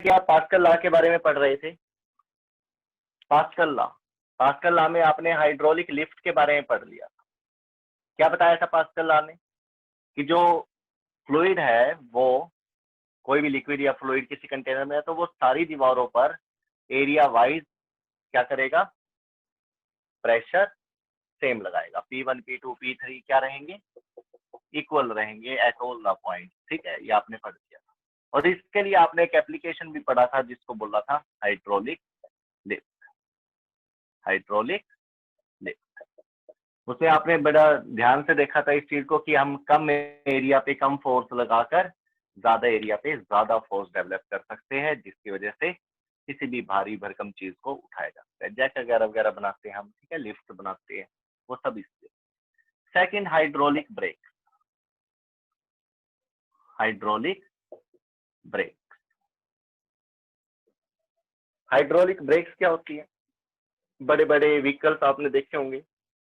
क्या pascal law के बारे में पढ़ रहे थे? पास्कल लॉ में आपने हाइड्रोलिक लिफ्ट के बारे में पढ़ लिया। क्या बताया था पास्कल लॉ ने? कि जो फ्लूइड है वो कोई भी लिक्विड या फ्लूइड किसी कंटेनर में है तो वो सारी दीवारों पर एरिया वाइज क्या करेगा? प्रेशर सेम लगाएगा। P1 P2 P3 क्या रहेंगे? इक्वल रहेंगे एट ऑल द पॉइंट। ठीक है, ये आपने पढ़ लिया। और इसके लिए आपने एक एप्लीकेशन भी पढ़ा था जिसको बोला था हाइड्रोलिक लिफ्ट। हाइड्रोलिक लिफ्ट उसमें आपने बड़ा ध्यान से देखा था इस चीज को कि हम कम एरिया पे कम फोर्स लगाकर ज्यादा एरिया पे ज्यादा फोर्स डेवलप कर सकते हैं, जिसकी वजह से किसी भी भारी भरकम चीज को उठाया जा सकता है। जैक वगैरह वगैरह बनाते हैं हम, ठीक है, लिफ्ट बनाते हैं, वो सब इससे। Second, hydraulic brake. Hydraulic brake hydraulic breaks क्या होती है? बड़े बड़े व्हीकल्स आपने देखे होंगे,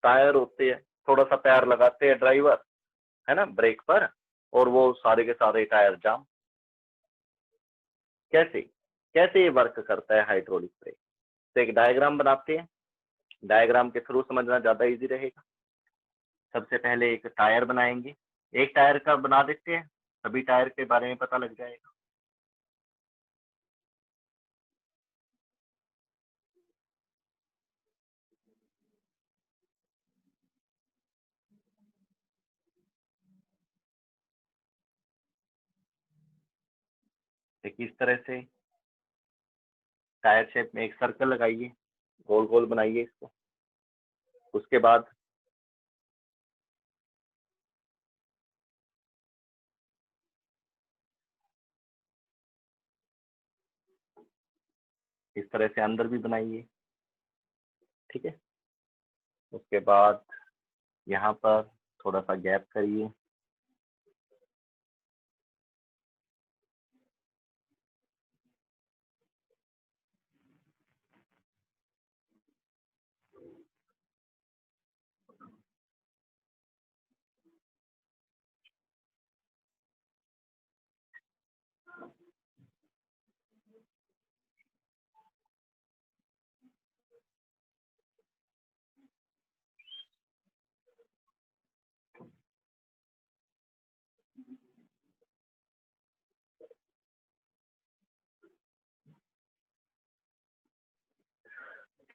टायर होते हैं, थोड़ा सा पैर लगाते हैं ड्राइवर, है ना, ब्रेक पर, और वो सारे के सारे टायर जाम। कैसे कैसे ये वर्क करता है हाइड्रोलिक ब्रेक? तो एक डायग्राम बनाते हैं, डायग्राम के थ्रू समझना ज्यादा इजी रहेगा। सबसे पहले एक टायर बनाएंगे, एक टायर का बना देते हैं, सभी टायर के बारे में पता लग जाएगा। तो किस तरह से टायर शेप में एक सर्कल लगाइए, गोल गोल बनाइए इसको। उसके बाद इस तरह से अंदर भी बनाइए, ठीक है। उसके बाद यहाँ पर थोड़ा सा गैप करिए,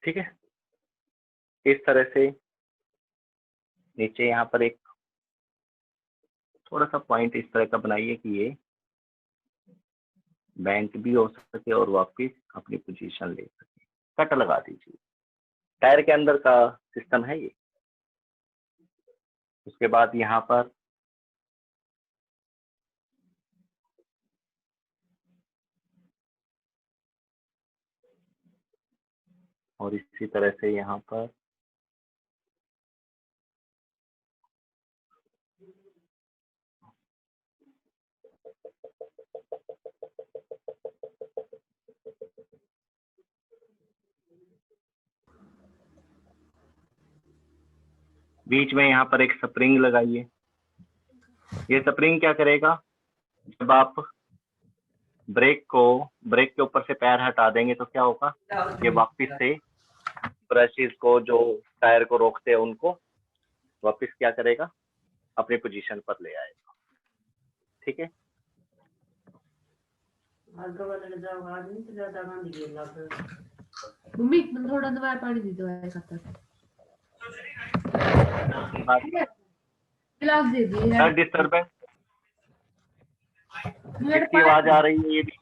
ठीक है। इस तरह से नीचे यहाँ पर एक थोड़ा सा पॉइंट इस तरह का बनाइए कि ये बैंक भी हो सके और वापस अपनी पोजीशन ले सके। कट लगा दीजिए, टायर के अंदर का सिस्टम है ये। उसके बाद यहाँ पर और इसी तरह से यहाँ पर बीच में यहाँ पर एक स्प्रिंग लगाइए। ये स्प्रिंग क्या करेगा? जब आप ब्रेक के ऊपर से पैर हटा देंगे तो क्या होगा? ये वापस से ब्रशेस को जो टायर को रोकते हैं उनको वापस क्या करेगा? अपनी पोजीशन पर ले आएगा। ठीक है, मम्मी थोड़ा दवाई पानी दी दवाई खाता गिलास दे दी सर डिस्टर्बेंस किसकी आवाज आ रही है? ये भी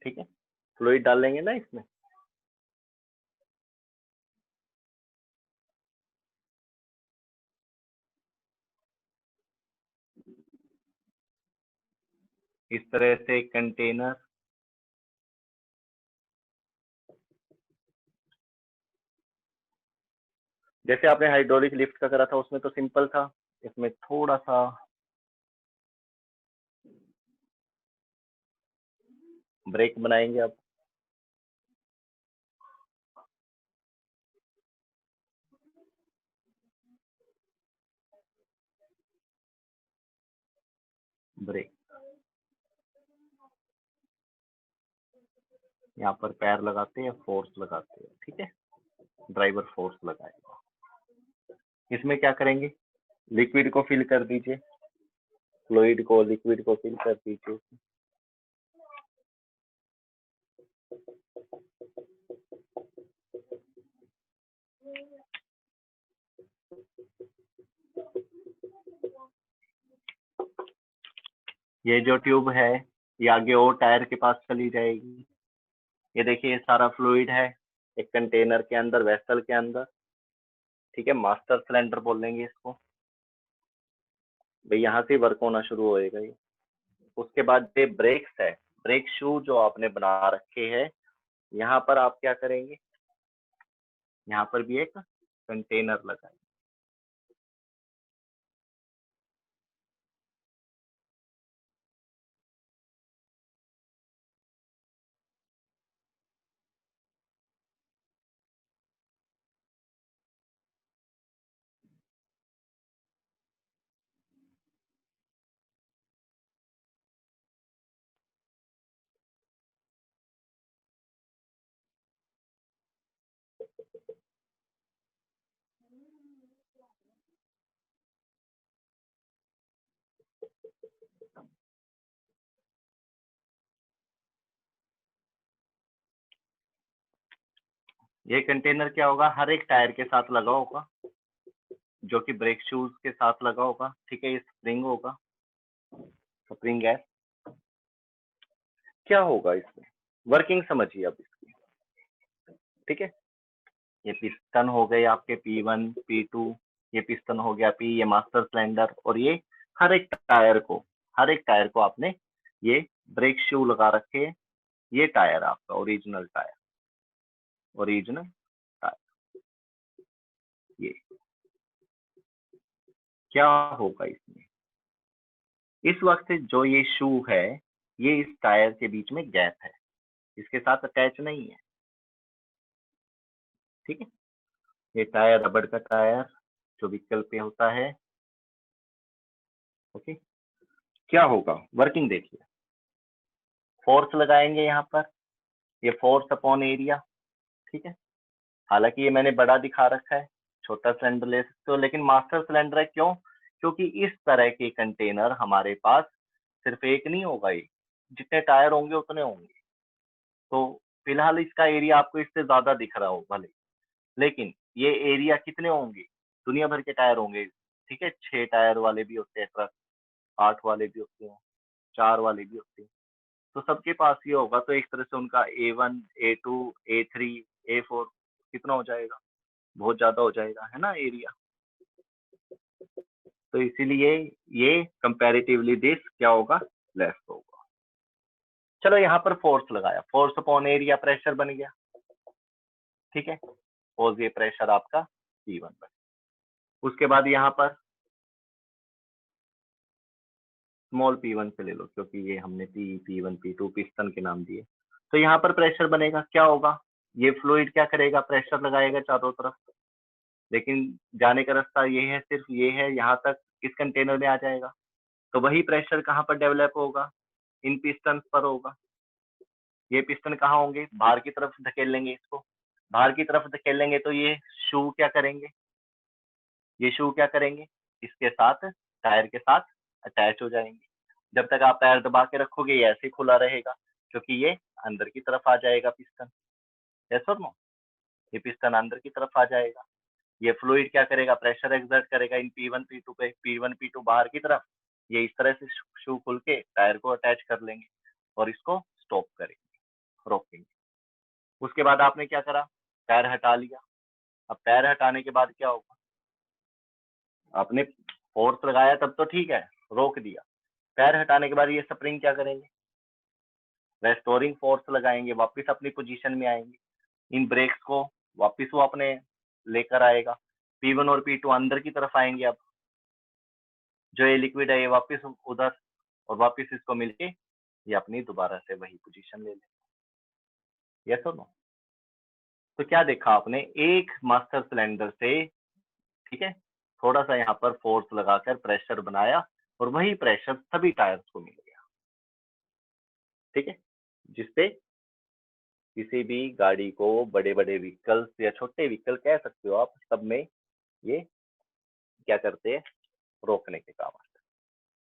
ठीक है, फ्लूइड डालेंगे ना इसमें। इस तरह से कंटेनर जैसे आपने हाइड्रोलिक लिफ्ट का करा था उसमें तो सिंपल था, इसमें थोड़ा सा ब्रेक बनाएंगे अब। ब्रेक, यहाँ पर पैर लगाते हैं, फोर्स लगाते हैं, ठीक है, ड्राइवर फोर्स लगाएगा। इसमें क्या करेंगे, लिक्विड को फिल कर दीजिए, फ्लूइड को, लिक्विड को फिल कर दीजिए। ये जो ट्यूब है ये आगे और टायर के पास चली जाएगी। ये देखिए ये सारा फ्लूइड है एक कंटेनर के अंदर, वेसल के अंदर, ठीक है, मास्टर सिलेंडर बोलेंगे इसको। भाई यहाँ से वर्क होना शुरू होएगा ये। उसके बाद ये ब्रेक्स है, ब्रेक शू जो आपने बना रखे हैं, यहाँ पर आप क्या करेंगे, यहाँ पर भी एक कंटेनर लगाएंगे। ये कंटेनर क्या होगा, हर एक टायर के साथ लगा होगा, जो कि ब्रेक शूज के साथ लगा होगा, ठीक है। ये स्प्रिंग होगा, स्प्रिंग है। क्या होगा इसमें, वर्किंग समझिए अब इसकी, ठीक है। ये पिस्टन हो गए आपके P1 P2, ये पिस्टन हो गया P, ये मास्टर सिलेंडर, और ये हर एक टायर को आपने ये ब्रेक शू लगा रखे हैं। ये टायर आपका ओरिजिनल टायर, ये क्या होगा इसमें, इस वक्त जो ये शू है ये इस टायर के बीच में गैप है, इसके साथ अटैच नहीं है, ठीक है। ये टायर रबड़ का टायर जो व्हीकल पे होता है, ओके। क्या होगा, वर्किंग देखिए, फोर्स लगाएंगे यहाँ पर, ये फोर्स अपॉन एरिया, ठीक है। हालांकि ये मैंने बड़ा दिखा रखा है, छोटा सिलेंडर ले सकते हो, लेकिन मास्टर सिलेंडर है, क्यों, क्योंकि इस तरह के कंटेनर हमारे पास सिर्फ एक नहीं होगा, ये जितने टायर होंगे उतने होंगे। तो फिलहाल इसका एरिया आपको इससे ज्यादा दिख रहा हो भले, लेकिन ये एरिया कितने होंगे, दुनिया भर के टायर होंगे, ठीक है। 6 टायर वाले भी होते हैं ट्रक, 8 वाले भी होते हैं, 4 वाले भी होते हैं, तो सबके पास ये होगा। तो एक तरह से उनका A1 A2 A3 A4 कितना हो जाएगा, बहुत ज्यादा हो जाएगा, है ना एरिया। तो इसीलिए ये कंपैरेटिवली दिस क्या होगा, लेस होगा। चलो यहाँ पर फोर्स लगाया, फोर्स अपॉन एरिया प्रेशर बन गया, ठीक है। और ये प्रेशर आपका P1 बन। उसके बाद यहाँ पर स्मॉल P1 से ले लो, क्योंकि ये हमने P1 P2 पिस्टन के नाम दिए। तो यहाँ पर प्रेशर बनेगा, क्या होगा, ये फ्लूइड क्या करेगा, प्रेशर लगाएगा चारों तरफ, लेकिन जाने का रास्ता ये है, सिर्फ ये है, यहाँ तक इस कंटेनर में आ जाएगा। तो वही प्रेशर कहाँ पर डेवलप होगा, इन पिस्टन पर होगा। ये पिस्टन कहाँ होंगे, बाहर की तरफ धकेल लेंगे इसको, बाहर की तरफ धकेलेंगे तो ये शू क्या करेंगे, ये शू क्या करेंगे, इसके साथ टायर के साथ अटैच हो जाएंगे। जब तक आप पैर दबा के रखोगे ये ऐसे ही खुला रहेगा, क्योंकि ये अंदर की तरफ आ जाएगा पिस्टन, यस और नो, ये पिस्टन अंदर की तरफ आ जाएगा। ये फ्लूइड क्या करेगा, प्रेशर एक्सर्ट करेगा इन P1 P2 पे, P1 P2 बाहर की तरफ, ये इस तरह से शू खुल के टायर को अटैच कर लेंगे और इसको स्टॉप करेंगे, रोकेंगे। उसके बाद आपने क्या करा, पैर हटा लिया। अब पैर हटाने के बाद क्या होगा, आपने फोर्स लगाया तब तो ठीक है, रोक दिया। पैर हटाने के बाद ये स्प्रिंग क्या करेंगे, रेस्टोरिंग फोर्स लगाएंगे, वापस अपनी पोजीशन में आएंगे। इन ब्रेक्स को वापस वो अपने लेकर आएगा, P1 और P2 अंदर की तरफ आएंगे। अब जो ये लिक्विड है ये वापस उधर, और वापस इसको मिलके ये अपनी दोबारा से वही पोजीशन ले ले, यस और नो। तो क्या देखा आपने, एक मास्टर सिलेंडर से, ठीक है, थोड़ा सा यहाँ पर फोर्स लगाकर प्रेशर बनाया, और वही प्रेशर सभी टायर्स को मिल गया। ठीक है, जिससे किसी भी गाड़ी को, बड़े बड़े व्हीकल्स या छोटे व्हीकल कह सकते हो आप, सब में ये क्या करते हैं, रोकने के काम आते हैं।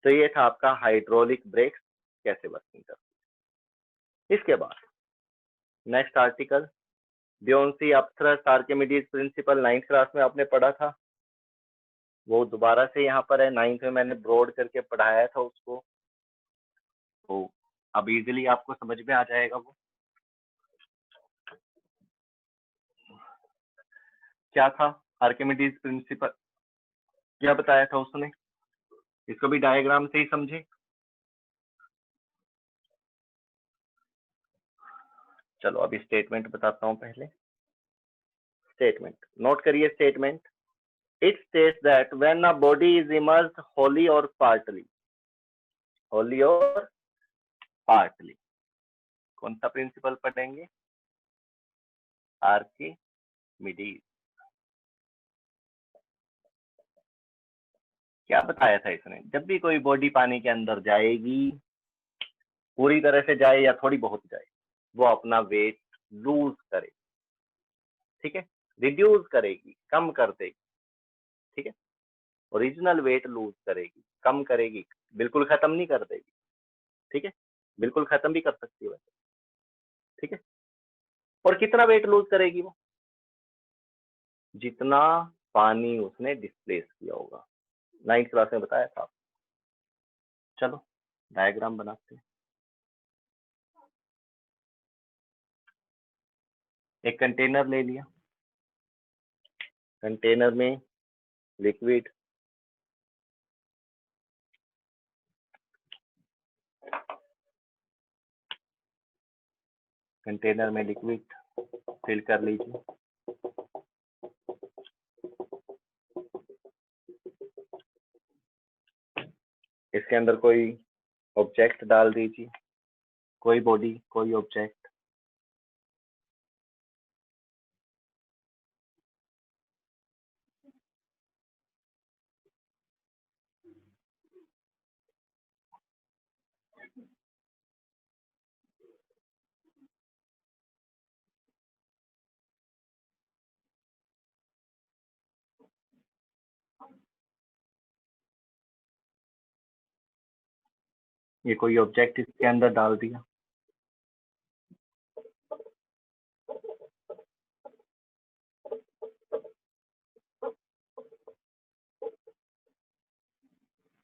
तो ये था आपका हाइड्रोलिक ब्रेक्स कैसे वर्किंग करते हैं। इसके बाद next article, buoyancy upthrust Archimedes principle 9th class में आपने पढ़ा था, वो दोबारा से यहाँ पर है। 9th में मैंने ब्रॉड करके पढ़ाया था उसको, तो अब इजीली आपको समझ में आ जाएगा वो क्या था। आर्किमिडीज प्रिंसिपल क्या बताया था उसने, इसको भी डायग्राम से ही समझे। चलो अभी स्टेटमेंट बताता हूँ पहले। स्टेटमेंट नोट करिए। Statement, it states that when a body is immersed wholly or partly, कौन सा प्रिंसिपल पढ़ेंगे, आर्किमिडीज। क्या बताया था इसने, जब भी कोई बॉडी पानी के अंदर जाएगी, पूरी तरह से जाए या थोड़ी बहुत जाए, वो अपना वेट लूज करे, ठीक है, रिड्यूस करेगी, कम कर देगी, ठीक है, ओरिजिनल वेट लूज करेगी, कम करेगी, बिल्कुल खत्म नहीं कर देगी, ठीक है, बिल्कुल खत्म भी कर सकती है वैसे, ठीक है। और कितना वेट लूज करेगी वो, जितना पानी उसने डिस्प्लेस किया होगा। 9th क्लास में बताया था। चलो डायग्राम बनाते हैं। एक कंटेनर ले लिया, कंटेनर में लिक्विड, कंटेनर में लिक्विड फिल कर लीजिए। इसके अंदर कोई ऑब्जेक्ट डाल दीजिए, कोई बॉडी, कोई ऑब्जेक्ट। ये कोई ऑब्जेक्ट इसके अंदर डाल दिया,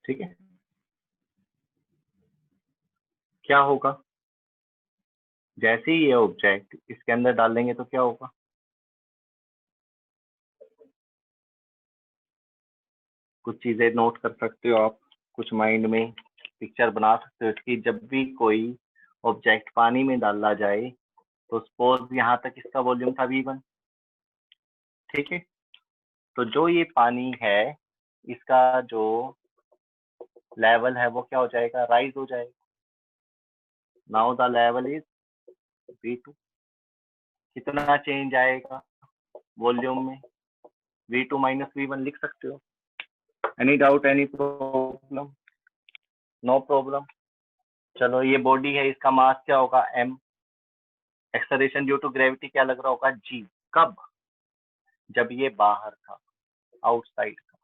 ठीक है। क्या होगा, जैसे ही ये ऑब्जेक्ट इसके अंदर डालेंगे तो क्या होगा, कुछ चीजें नोट कर सकते हो आप, कुछ माइंड में पिक्चर बना सकते हो इसकी। जब भी कोई ऑब्जेक्ट पानी में डाला जाए तो सपोज यहाँ तक इसका वॉल्यूम था V1, ठीक है, तो जो ये पानी है इसका जो लेवल है वो क्या हो जाएगा, राइज हो जाएगा। Now the level is V2। कितना चेंज आएगा वॉल्यूम में, V2 माइनस V1 लिख सकते हो। Any doubt, any problem? No problem. चलो ये बॉडी है, इसका मास क्या होगा m, acceleration due to gravity क्या लग रहा होगा g। कब, जब ये बाहर था, आउटसाइड था,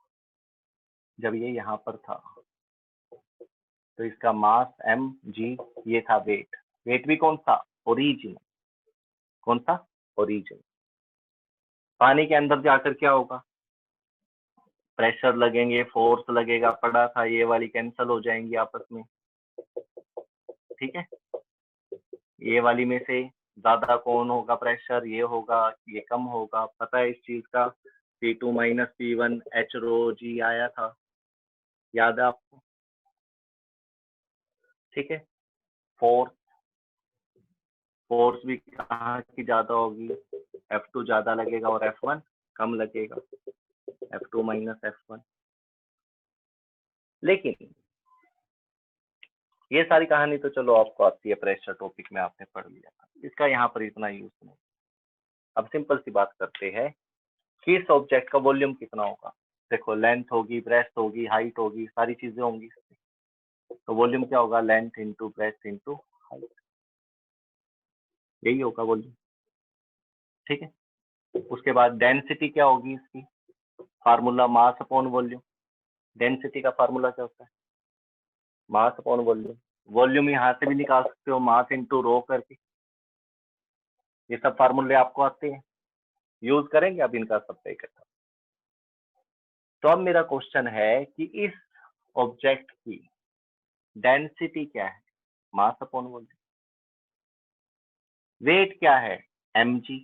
जब ये यहाँ पर था, तो इसका मास mg, ये था वेट। वेट भी कौन सा, ओरिजिन, कौन सा, ओरिजिन। पानी के अंदर जाकर क्या होगा, प्रेशर लगेंगे, फोर्स लगेगा, पड़ा था, ये वाली कैंसल हो जाएंगी आपस में, ठीक है। ये वाली में से ज्यादा कौन होगा प्रेशर, ये होगा, ये कम होगा, पता है इस चीज का। P2 माइनस P1 H रो G आया था, याद है आपको, ठीक है। फोर्स, फोर्स भी कहाँ की ज्यादा होगी, F2 ज्यादा लगेगा और F1 कम लगेगा, F2 माइनस F1। लेकिन ये सारी कहानी तो चलो आपको आती है, प्रेशर टॉपिक में आपने पढ़ लिया था, इसका यहाँ पर इतना यूज नहीं। अब सिंपल सी बात करते हैं कि इस ऑब्जेक्ट का वॉल्यूम कितना होगा। देखो लेंथ होगी, ब्रेथ होगी, हाइट होगी, सारी चीजें होंगी, तो वॉल्यूम क्या होगा, length into breadth into height, यही होगा वॉल्यूम। ठीक है, उसके बाद डेंसिटी क्या होगी इसकी, formula mass upon volume. Density का फार्मूला क्या होता है, मास अपॉन वॉल्यूम। वॉल्यूम यहाँ से भी निकाल सकते हो, मास इंटू रो करके। ये सब फार्मूले आपको आते हैं, यूज करेंगे अब इनका सबका इकट्ठा। तो अब मेरा क्वेश्चन है कि इस ऑब्जेक्ट की डेंसिटी क्या है, मास अपॉन वॉल्यूम। वेट क्या है, mg।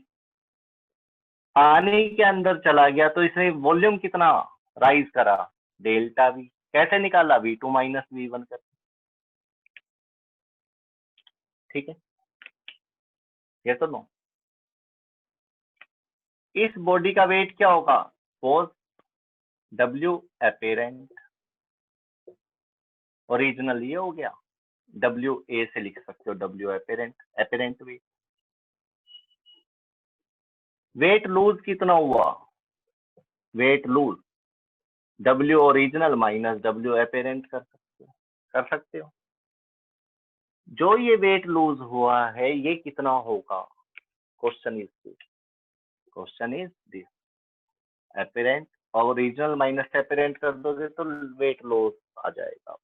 पानी के अंदर चला गया तो इसने वॉल्यूम कितना राइज करा, डेल्टा वी। कैसे निकाला, v2 माइनस v1 करके। ठीक है, ये तो नो। इस बॉडी का वेट क्या होगा, फोर्स W अपेरेंट, ओरिजिनल ये हो गया, W A से लिख सकते हो, W apparent, apparent wait. Weight lose कितना हुआ, weight lose W original minus W apparent कर सकते हो। जो ये वेट लूज हुआ है ये कितना होगा, क्वेश्चन इज दिस अपेरेंट, और ओरिजिनल माइनस अपेरेंट कर दोगे तो वेट लॉस आ जाएगा।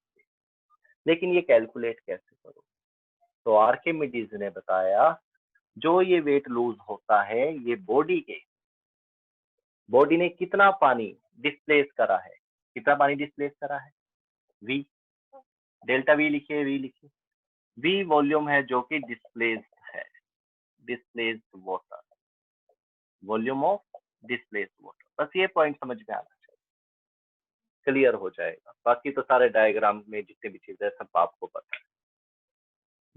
लेकिन ये कैलकुलेट कैसे करो, तो आर्किमिडीज ने बताया जो ये वेट लूज होता है ये बॉडी ने कितना पानी डिस्प्लेस करा है, कितना पानी डिस्प्लेस करा है, v, डेल्टा वी लिखिए, v लिखिए। v वॉल्यूम है जो कि डिस्प्लेस्ड है, displaced water, volume of displaced water. बस ये पॉइंट समझ में आना चाहिए, क्लियर हो जाएगा। बाकी तो सारे डायग्राम में जितने भी चीजें सब आपको पता है।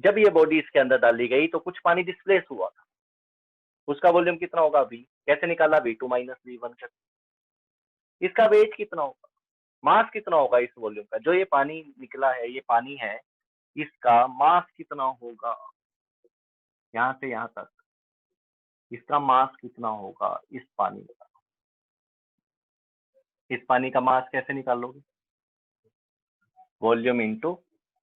जब ये बॉडी इसके अंदर डाली गई तो कुछ पानी डिस्प्लेस हुआ था, उसका वॉल्यूम कितना होगा, v। कैसे निकाला, v2 माइनस v1 कर। इसका वेट कितना होगा, मास कितना होगा इस वॉल्यूम का, जो ये पानी निकला है, ये पानी है, इसका मास कितना होगा, यहाँ से यहाँ तक इसका मास कितना होगा इस पानी का। इस पानी का मास कैसे निकालोगे, वॉल्यूम इनटू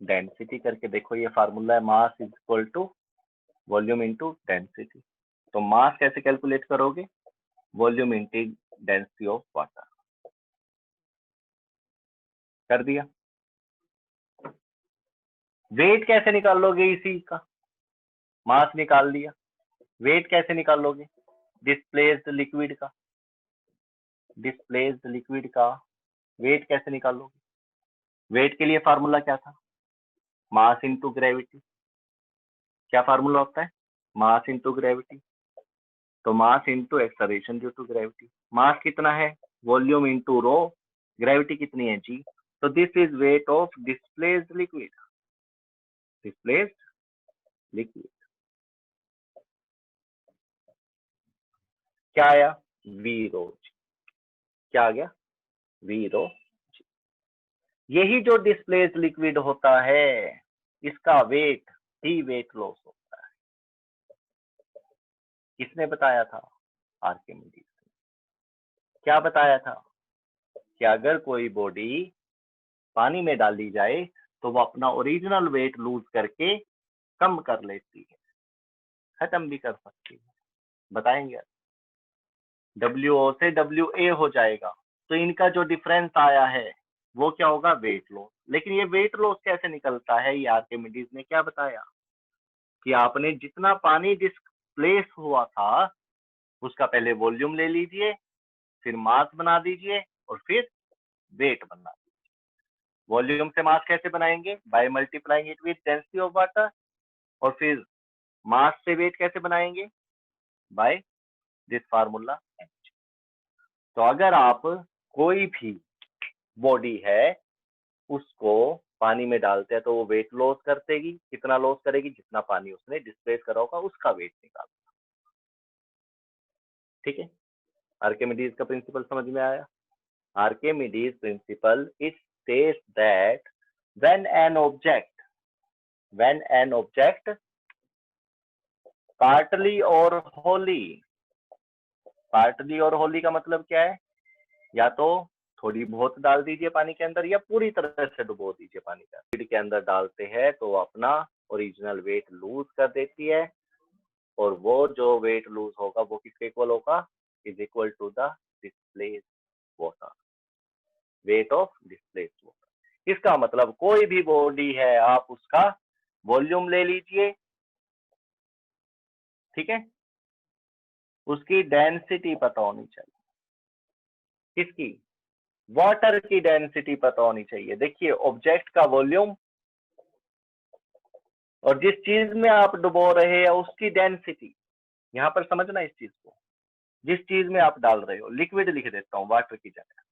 डेंसिटी करके। देखो ये फार्मूला है, mass is equal to volume into density. तो मास कैसे कैलकुलेट करोगे, volume into density of water. कर दिया। वेट कैसे निकालोगे इसी का, मास निकाल दिया, वेट कैसे निकालोगे, डिस्प्लेस्ड लिक्विड का, डिस्प्लेस्ड लिक्विड का वेट कैसे निकालोगे। वेट के लिए फार्मूला क्या था, मास इनटू ग्रेविटी। क्या फार्मूला होता है, मास इनटू ग्रेविटी। तो mass into acceleration due to gravity. मास कितना है, वॉल्यूम इनटू रो, ग्रेविटी कितनी है, g। तो this is wait of displaced liquid, displaced liquid. क्या आया, v रो g। क्या आ गया, v रो g। यही जो डिस्प्लेस्ड लिक्विड होता है इसका वेट ही वेट लॉस होता है। किसने बताया था, आर्किमिडीज ने। क्या बताया था कि अगर कोई बॉडी पानी में डाली जाए तो वो अपना ओरिजिनल वेट लूज करके कम कर लेती है, खत्म भी कर सकती है। बताएंगे, WO से WA हो जाएगा, तो इनका जो डिफरेंस आया है वो क्या होगा, वेट लॉस। लेकिन ये वेट लॉस कैसे निकलता है, ये आर्किमिडीज ने क्या बताया कि आपने जितना पानी डिस्प्लेस हुआ था उसका पहले वॉल्यूम ले लीजिए, फिर मास बना दीजिए और फिर वेट बना दीजिए। वॉल्यूम से मास कैसे बनाएंगे, by multiplying it with density of water. और फिर मास से वेट कैसे बनाएंगे, बाय दिस फार्मूला। तो अगर आप कोई भी बॉडी है उसको पानी में डालते हैं तो वो वेट लॉस कर देगी, कितना लॉस करेगी, जितना पानी उसने डिस्प्लेस करा होगा उसका वेट निकालना। ठीक है, आर्किमिडीज का प्रिंसिपल समझ में आया। Archimedes principal it states that when an object partly or wholly, partly और होली का मतलब क्या है, या तो थोड़ी बहुत डाल दीजिए पानी के अंदर या पूरी तरह से डुबो दीजिए पानी के अंदर। लिक्विड के अंदर डालते हैं तो अपना ओरिजिनल वेट लूज कर देती है, और वो जो वेट लूज होगा वो किसके इक्वल होगा, is equal to the displaced water, weight of displaced water. इसका मतलब कोई भी बॉडी है आप उसका वॉल्यूम ले लीजिए, ठीक है, उसकी डेंसिटी पता होनी चाहिए, किसकी, वाटर की डेंसिटी पता होनी चाहिए। देखिए ऑब्जेक्ट का वॉल्यूम और जिस चीज में आप डुबो रहे हैं उसकी डेंसिटी, यहां पर समझना इस चीज को, जिस चीज में आप डाल रहे हो, लिक्विड लिख देता हूं वाटर की जगह,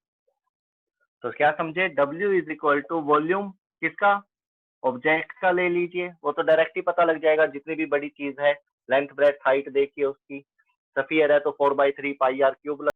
तो क्या समझे, W is equal to volume किसका, ऑब्जेक्ट का ले लीजिए, वो तो डायरेक्ट ही पता लग जाएगा, जितनी भी बड़ी चीज है, लेंथ ब्रेथ हाइट देखिए उसकी, स्फीयर है तो 4/3 पाई r क्यूब